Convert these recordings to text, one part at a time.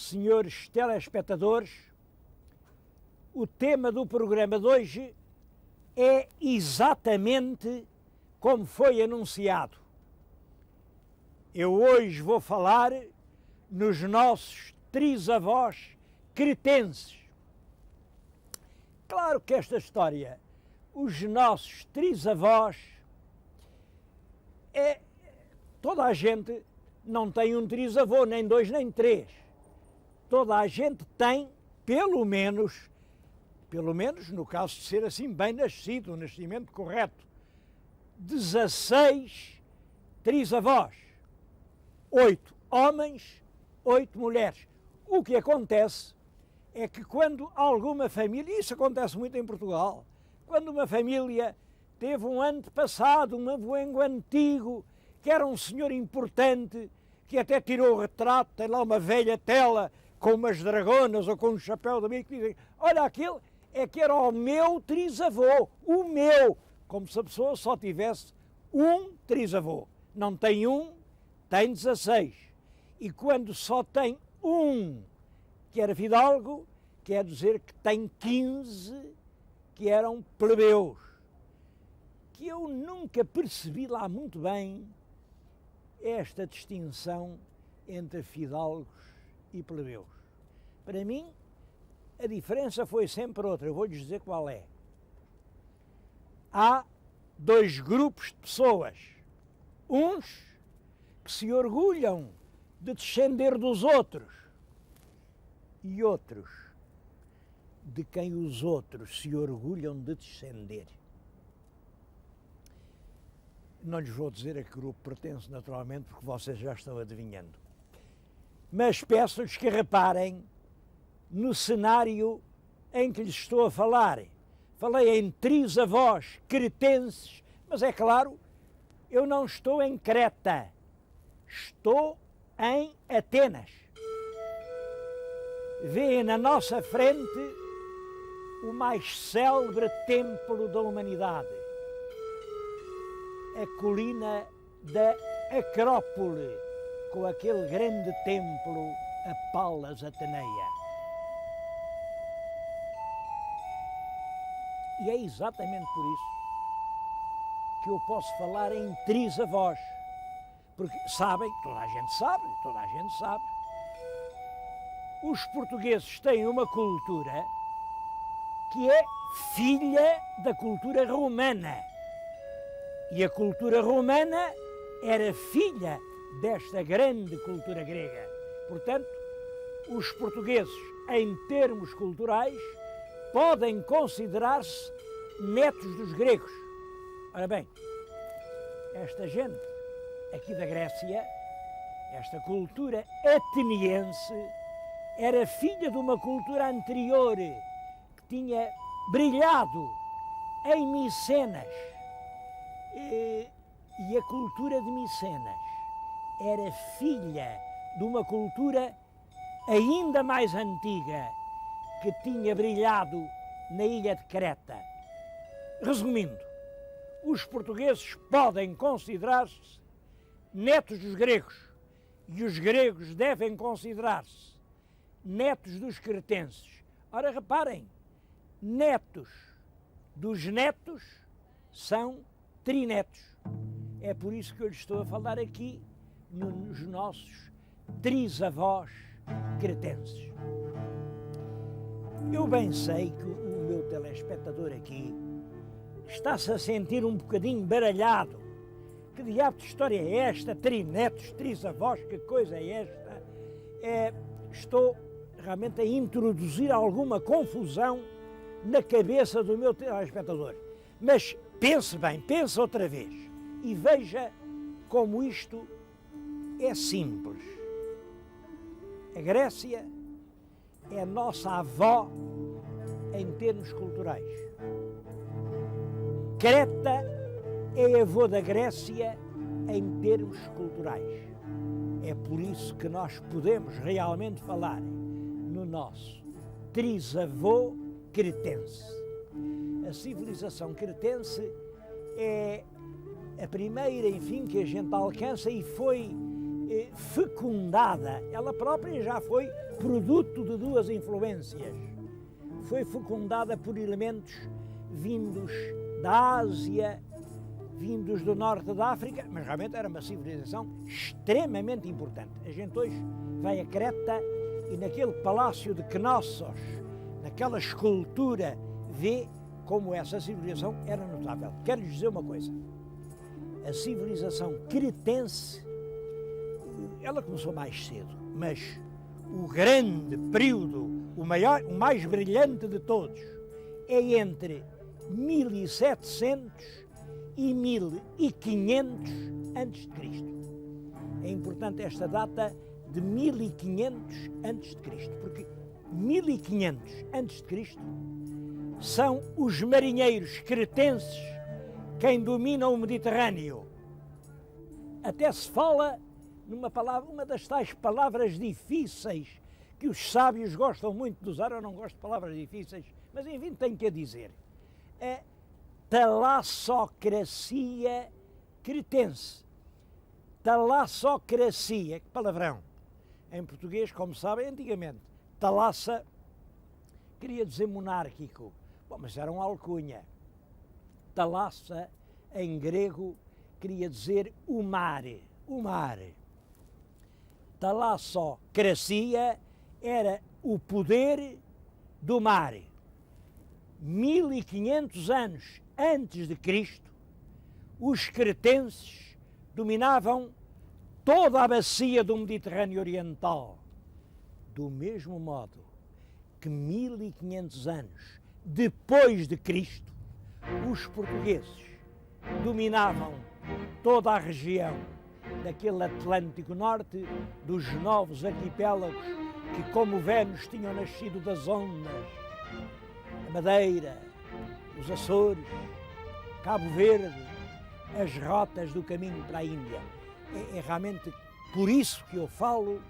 senhores telespectadores, o tema do programa de hoje é exatamente como foi anunciado. Eu hoje vou falar nos nossos trisavós cretenses. Claro que esta história, os nossos trisavós, toda a gente não tem um trisavô, nem dois, nem três. Toda a gente tem, pelo menos no caso de ser assim bem nascido, o nascimento correto, 16 trisavós. 8 homens, 8 mulheres. O que acontece é que quando alguma família, isso acontece muito em Portugal, quando uma família teve um antepassado, um avoengo antigo, que era um senhor importante, que até tirou o retrato, tem lá uma velha tela com umas dragonas ou com um chapéu de amigo, que dizem, olha, aquele é que era o meu trisavô, o meu, como se a pessoa só tivesse um trisavô. Não tem um, tem 16. E quando só tem um que era fidalgo, quer dizer que tem 15 que eram plebeus. Que eu nunca percebi lá muito bem esta distinção entre fidalgos e plebeus. Para mim, a diferença foi sempre outra. Eu vou-lhes dizer qual é. Há dois grupos de pessoas. Uns que se orgulham de descender dos outros e outros de quem os outros se orgulham de descender. Não lhes vou dizer a que grupo pertence, naturalmente, porque vocês já estão adivinhando. Mas peço-lhes que reparem no cenário em que lhes estou a falar. Falei em trisavós cretenses, mas é claro, eu não estou em Creta, estou em Atenas. Vê na nossa frente o mais célebre templo da humanidade, a colina da Acrópole, com aquele grande templo, a Palas Ateneia. E é exatamente por isso que eu posso falar em trisavós. Porque sabem, toda a gente sabe, os portugueses têm uma cultura que é filha da cultura romana. E a cultura romana era filha desta grande cultura grega. Portanto, os portugueses, em termos culturais, podem considerar-se netos dos gregos. Ora bem, esta gente aqui da Grécia, esta cultura ateniense, era filha de uma cultura anterior que tinha brilhado em Micenas. E a cultura de Micenas era filha de uma cultura ainda mais antiga que tinha brilhado na ilha de Creta. Resumindo, os portugueses podem considerar-se netos dos gregos e os gregos devem considerar-se netos dos cretenses. Ora, reparem, netos dos netos são trinetos. É por isso que eu lhes estou a falar aqui nos nossos trisavós cretenses. Eu bem sei que o meu telespectador aqui está-se a sentir um bocadinho baralhado. Que diabo de história é esta? Trinetos, trisavós, que coisa é esta? Estou realmente a introduzir alguma confusão na cabeça do meu telespectador. Mas pense bem, pense outra vez e veja como isto é simples. A Grécia é a nossa avó em termos culturais. Creta é avô da Grécia em termos culturais. É por isso que nós podemos realmente falar no nosso trisavô cretense. A civilização cretense é a primeira, enfim, que a gente alcança e foi fecundada. Ela própria já foi produto de duas influências. Foi fecundada por elementos vindos da Ásia, vindos do norte da África, mas realmente era uma civilização extremamente importante. A gente hoje vai a Creta e naquele palácio de Knossos, naquela escultura, vê como essa civilização era notável. Quero-lhes dizer uma coisa, a civilização cretense, ela começou mais cedo, mas o grande período, o mais brilhante de todos, é entre 1700 e 1500 a.C. É importante esta data de 1500 a.C., porque 1500 a.C. são os marinheiros cretenses quem domina o Mediterrâneo. Até se fala numa palavra, uma das tais palavras difíceis que os sábios gostam muito de usar. Eu não gosto de palavras difíceis, mas enfim, tenho que a dizer. A talassocracia cretense. Talassocracia, que palavrão. Em português, como sabem, antigamente, talassa queria dizer monárquico. Bom, mas era uma alcunha. Talassa, em grego, queria dizer o mar. O mar. Talassocracia era o poder do mar. 1500 anos antes de Cristo, os cretenses dominavam toda a bacia do Mediterrâneo Oriental. Do mesmo modo que 1500 anos depois de Cristo, os portugueses dominavam toda a região daquele Atlântico Norte, dos novos arquipélagos que, como Vênus, tinham nascido das ondas, a Madeira, os Açores, Cabo Verde, as rotas do caminho para a Índia. É realmente por isso que eu falo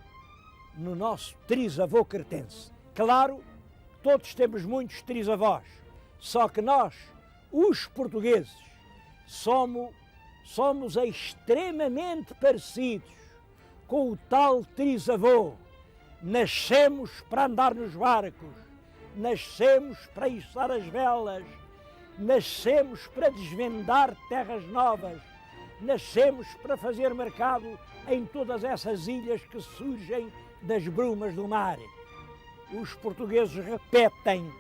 no nosso trisavô cretense. Claro, todos temos muitos trisavós, só que nós, os portugueses, somos extremamente parecidos com o tal trisavô. Nascemos para andar nos barcos, nascemos para içar as velas, nascemos para desvendar terras novas, nascemos para fazer mercado em todas essas ilhas que surgem das brumas do mar. Os portugueses repetem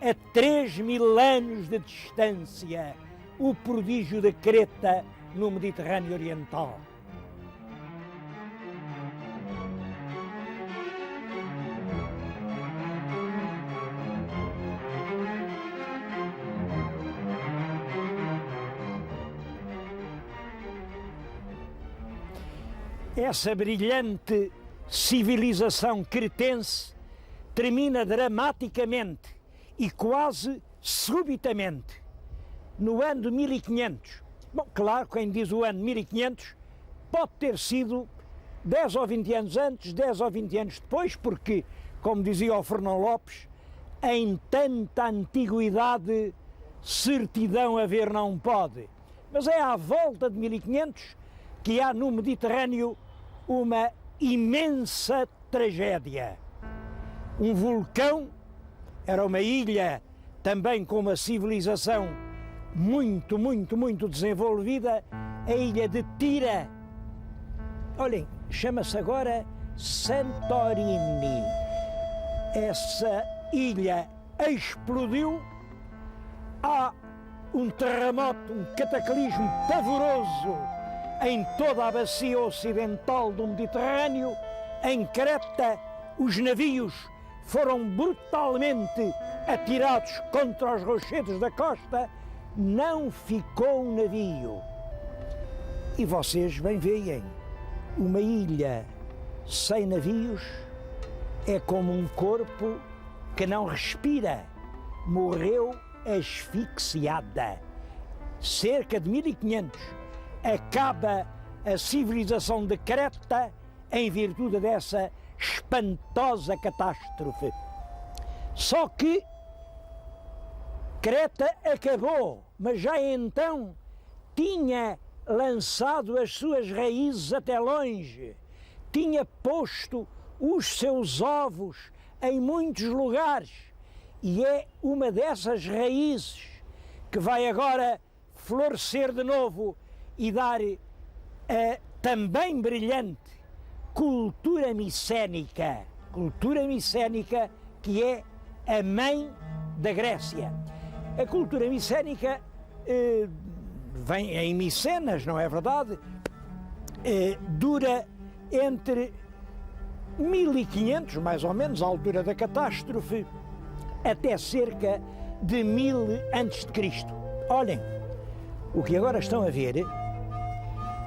a 3000 anos de distância o prodígio de Creta no Mediterrâneo Oriental. Essa brilhante civilização cretense termina dramaticamente e quase subitamente no ano de 1500. Bom, claro, quem diz o ano 1500 pode ter sido 10 ou 20 anos antes, 10 ou 20 anos depois, porque, como dizia o Fernão Lopes, em tanta antiguidade certidão haver não pode. Mas é à volta de 1500 que há no Mediterrâneo uma imensa tragédia. Um vulcão, era uma ilha também com uma civilização muito desenvolvida, a ilha de Tira. Olhem, chama-se agora Santorini. Essa ilha explodiu, há um terremoto, um cataclismo pavoroso em toda a bacia ocidental do Mediterrâneo. Em Creta, os navios foram brutalmente atirados contra os rochedos da costa, não ficou um navio. E vocês bem veem, uma ilha sem navios é como um corpo que não respira, morreu asfixiada. Cerca de 1500 acaba a civilização de Creta em virtude dessa espantosa catástrofe. Só que Creta acabou, mas já então tinha lançado as suas raízes até longe. tinha posto os seus ovos em muitos lugares e é uma dessas raízes que vai agora florescer de novo e dar a também brilhante cultura micénica que é a mãe da Grécia. A cultura micénica vem em Micenas, não é verdade? Dura entre 1500, mais ou menos, à altura da catástrofe, até cerca de 1000 a.C. Olhem, o que agora estão a ver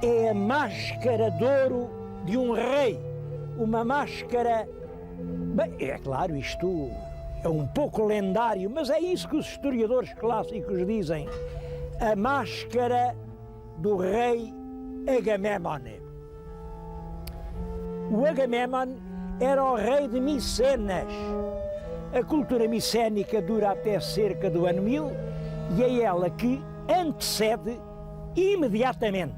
é a máscara de ouro de um rei. Uma máscara... Bem, é claro, isto é um pouco lendário, mas é isso que os historiadores clássicos dizem. A máscara do rei Agamemnon. O Agamemnon era o rei de Micenas. A cultura micénica dura até cerca do ano 1000 e é ela que antecede imediatamente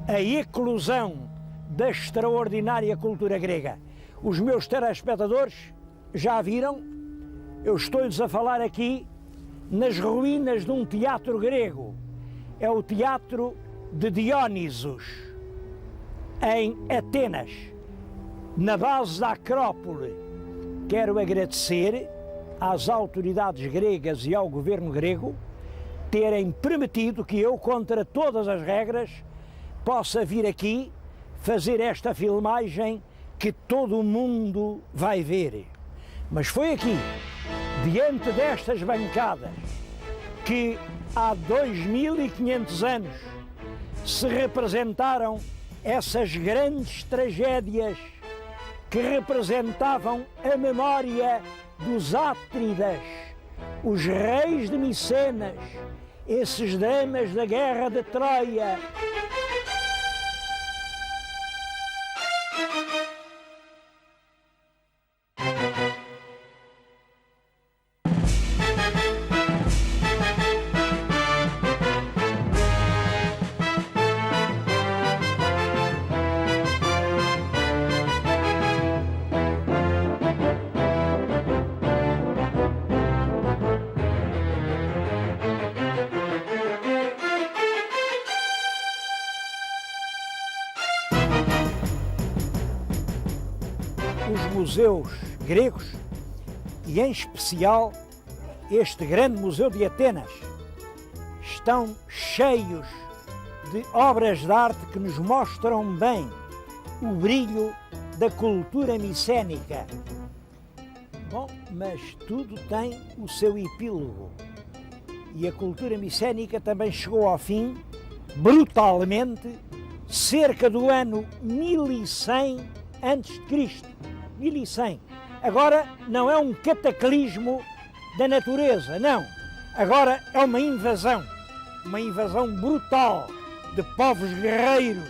a eclosão da extraordinária cultura grega. Os meus telespectadores já viram, eu estou-lhes a falar aqui nas ruínas de um teatro grego. É o teatro de Diónisos, em Atenas, na base da Acrópole. Quero agradecer às autoridades gregas e ao governo grego terem permitido que eu, contra todas as regras, possa vir aqui fazer esta filmagem que todo o mundo vai ver. Mas foi aqui, diante destas bancadas, que há 2500 anos se representaram essas grandes tragédias que representavam a memória dos Átridas, os reis de Micenas, esses dramas da Guerra de Troia. Os museus gregos, e em especial este grande museu de Atenas, estão cheios de obras de arte que nos mostram bem o brilho da cultura micénica. Bom, mas tudo tem o seu epílogo. E a cultura micénica também chegou ao fim, brutalmente, cerca do ano 1100 a.C. 1100. Agora não é um cataclismo da natureza, não. Agora é uma invasão brutal de povos guerreiros,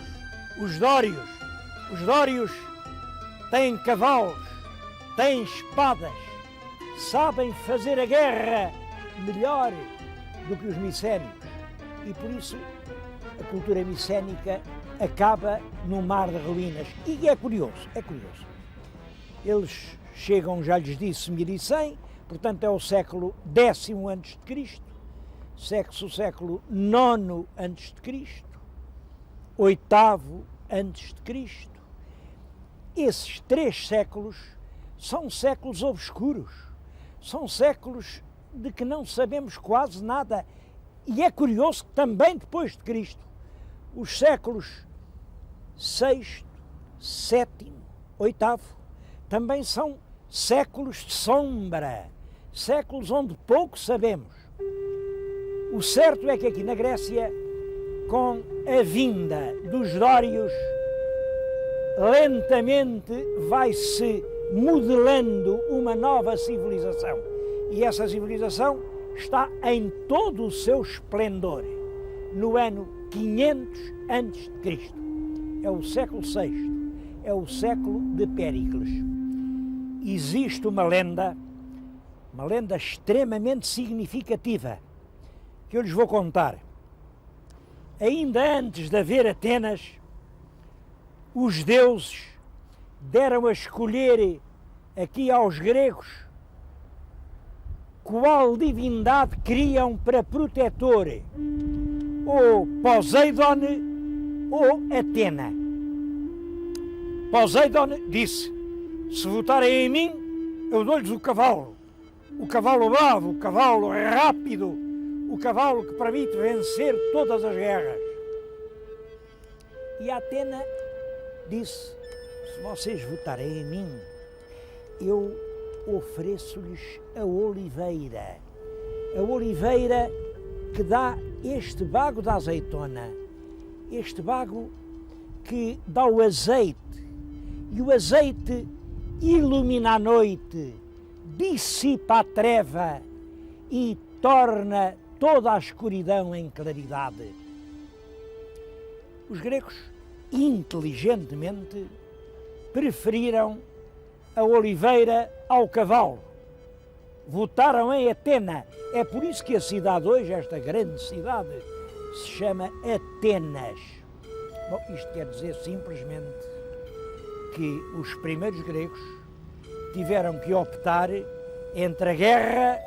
os dórios. Os dórios têm cavalos, têm espadas, sabem fazer a guerra melhor do que os micénicos. E por isso a cultura micénica acaba num mar de ruínas. E é curioso. Eles chegam, já lhes disse, 1100, portanto é o século X a.C., o século IX a.C., VIII a.C. Esses 3 séculos são séculos obscuros, são séculos de que não sabemos quase nada. E é curioso que também depois de Cristo, os séculos VI, VII, VIII, também são séculos de sombra, séculos onde pouco sabemos. O certo é que aqui na Grécia, com a vinda dos dórios, lentamente vai-se modelando uma nova civilização. E essa civilização está em todo o seu esplendor, no ano 500 a.C. É o século VI, é o século de Péricles. Existe uma lenda extremamente significativa, que eu lhes vou contar. Ainda antes de haver Atenas, os deuses deram a escolher aqui aos gregos qual divindade queriam para protetor, ou Poseidon ou Atena. Poseidon disse: se votarem em mim, eu dou-lhes o cavalo bravo, o cavalo rápido, o cavalo que permite vencer todas as guerras. E Atena disse: se vocês votarem em mim, eu ofereço-lhes a oliveira que dá este bago da azeitona, este bago que dá o azeite, e o azeite ilumina a noite, dissipa a treva e torna toda a escuridão em claridade. Os gregos, inteligentemente, preferiram a oliveira ao cavalo. Votaram em Atena. É por isso que a cidade hoje, esta grande cidade, se chama Atenas. Bom, isto quer dizer simplesmente que os primeiros gregos tiveram que optar entre a guerra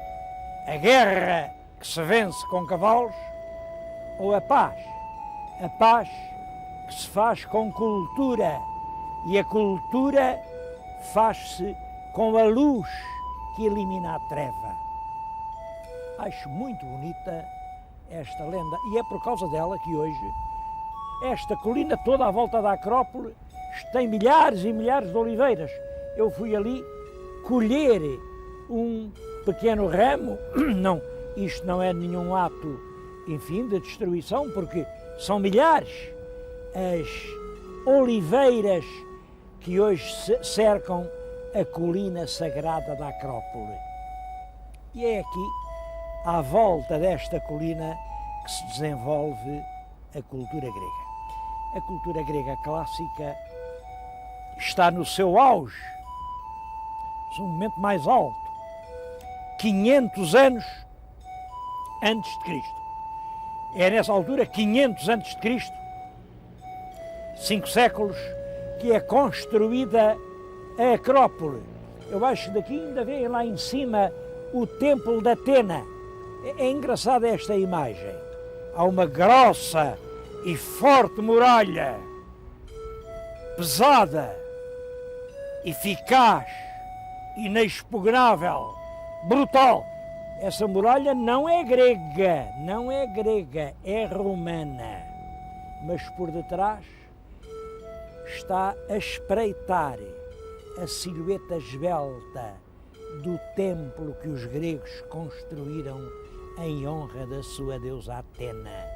que se vence com cavalos, ou a paz que se faz com cultura, e a cultura faz-se com a luz que elimina a treva. Acho muito bonita esta lenda, e é por causa dela que hoje esta colina toda à volta da Acrópole tem milhares e milhares de oliveiras. Eu fui ali colher um pequeno ramo, não, isto não é nenhum ato, enfim, de destruição, porque são milhares as oliveiras que hoje cercam a colina sagrada da Acrópole. E é aqui, à volta desta colina, que se desenvolve a cultura grega. A cultura grega clássica está no seu auge, no momento mais alto, 500 anos antes de Cristo. É nessa altura, 500 antes de Cristo, 5 séculos, que é construída a Acrópole. Eu acho que daqui ainda vem lá em cima o Templo de Atena. É engraçada esta imagem. Há uma grossa e forte muralha, pesada, eficaz, inexpugnável, brutal. Essa muralha não é grega, é romana. Mas por detrás está a espreitar a silhueta esbelta do templo que os gregos construíram em honra da sua deusa Atena.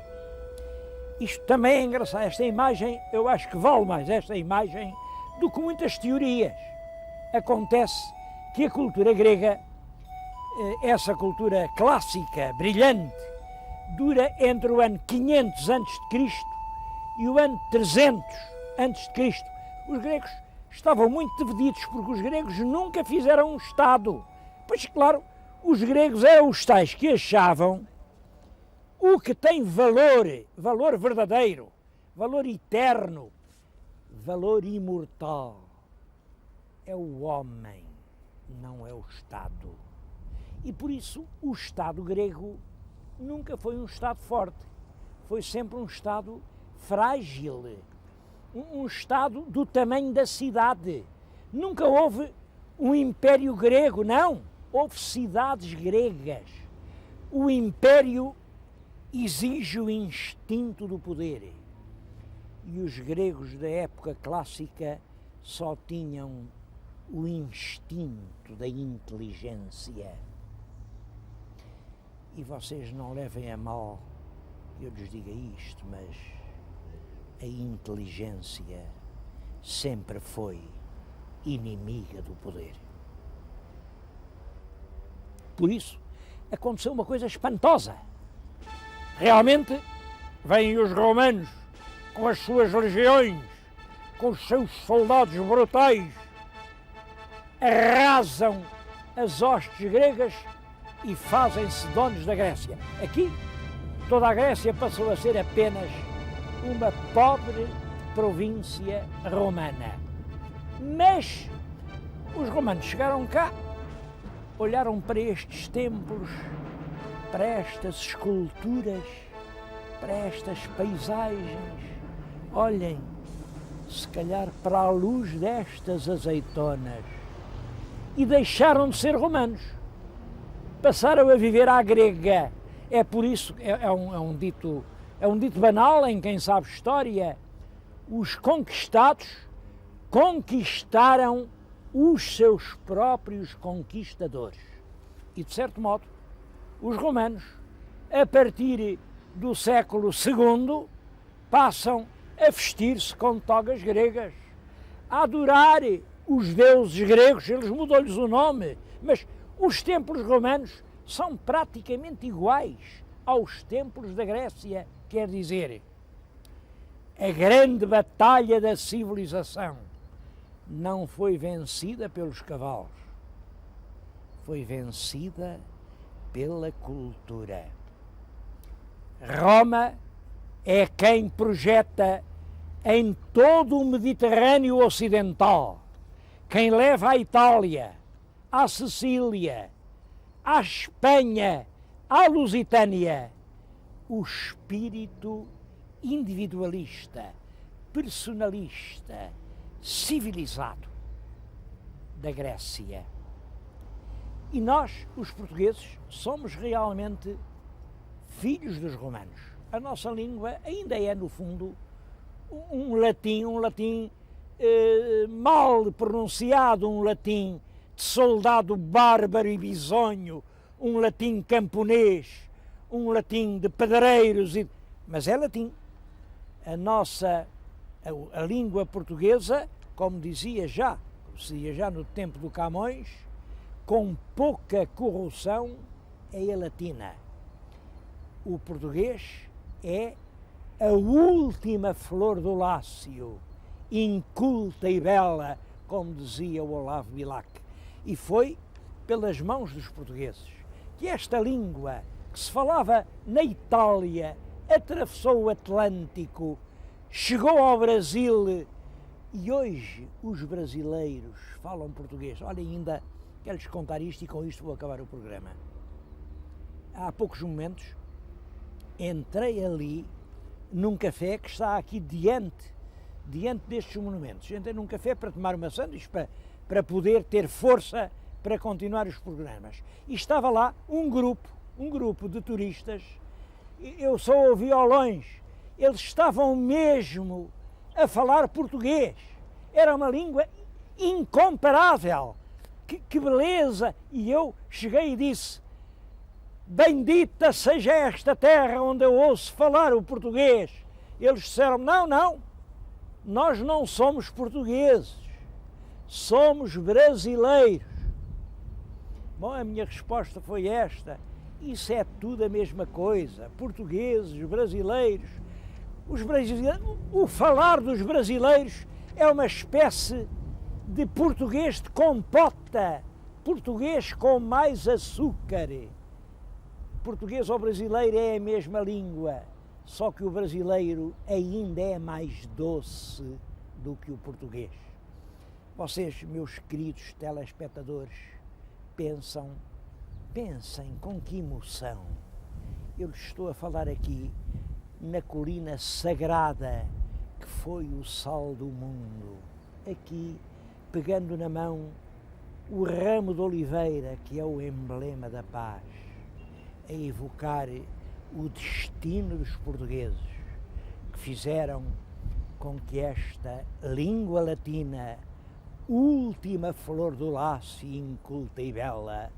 Isto também é engraçado, esta imagem, eu acho que vale mais esta imagem do que muitas teorias. Acontece que a cultura grega, essa cultura clássica, brilhante, dura entre o ano 500 a.C. e o ano 300 a.C. Os gregos estavam muito divididos, porque os gregos nunca fizeram um Estado. Pois, claro, os gregos eram os tais que achavam o que tem valor verdadeiro, valor eterno, valor imortal, é o homem, não é o Estado. E por isso o Estado grego nunca foi um Estado forte, foi sempre um Estado frágil, um Estado do tamanho da cidade. Nunca houve um império grego, não, houve cidades gregas. O império exige o instinto do poder. E os gregos da época clássica só tinham o instinto da inteligência. E vocês não levem a mal que eu lhes diga isto, mas a inteligência sempre foi inimiga do poder. Por isso, aconteceu uma coisa espantosa. Realmente, vêm os romanos com as suas legiões, com os seus soldados brutais, arrasam as hostes gregas e fazem-se donos da Grécia. Aqui, toda a Grécia passou a ser apenas uma pobre província romana. Mas os romanos chegaram cá, olharam para estes templos, para estas esculturas, para estas paisagens. Olhem, se calhar para a luz destas azeitonas. E deixaram de ser romanos. Passaram a viver à grega. É por isso, é um dito banal em quem sabe história. Os conquistados conquistaram os seus próprios conquistadores. E, de certo modo, os romanos, a partir do século II, passam a vestir-se com togas gregas, a adorar os deuses gregos. Eles mudam-lhes o nome, mas os templos romanos são praticamente iguais aos templos da Grécia. Quer dizer, a grande batalha da civilização não foi vencida pelos cavalos, foi vencida pela cultura. Roma é quem projeta em todo o Mediterrâneo Ocidental, quem leva à Itália, à Sicília, à Espanha, à Lusitânia, o espírito individualista, personalista, civilizado da Grécia. E nós, os portugueses, somos realmente filhos dos romanos. A nossa língua ainda é, no fundo, um latim mal pronunciado, um latim de soldado bárbaro e bisonho, um latim camponês, um latim de pedreiros, mas é latim. A língua portuguesa, como se dizia já no tempo do Camões, com pouca corrupção, é a latina. O português é a última flor do Lácio, inculta e bela, como dizia o Olavo Bilac. E foi pelas mãos dos portugueses que esta língua, que se falava na Itália, atravessou o Atlântico, chegou ao Brasil e hoje os brasileiros falam português. Olha, ainda quero-lhes contar isto e com isto vou acabar o programa. Há poucos momentos entrei ali num café que está aqui diante destes monumentos. Entrei num café para tomar uma sanduíche, para poder ter força para continuar os programas. E estava lá um grupo de turistas. Eu só ouvi ao longe. Eles estavam mesmo a falar português. Era uma língua incomparável. Que beleza! E eu cheguei e disse: bendita seja esta terra onde eu ouço falar o português. Eles disseram: não, nós não somos portugueses, somos brasileiros. Bom, a minha resposta foi esta: isso é tudo a mesma coisa, portugueses, brasileiros. O falar dos brasileiros é uma espécie de português de compota, português com mais açúcar. Português ou brasileiro é a mesma língua, só que o brasileiro ainda é mais doce do que o português. Vocês, meus queridos telespectadores, pensem com que emoção. Eu lhes estou a falar aqui na colina sagrada que foi o sal do mundo, aqui pegando na mão o ramo de oliveira, que é o emblema da paz, a evocar o destino dos portugueses, que fizeram com que esta língua latina, última flor do Lácio, inculta e bela,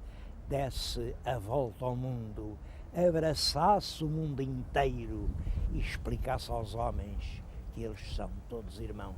desse a volta ao mundo, abraçasse o mundo inteiro e explicasse aos homens que eles são todos irmãos.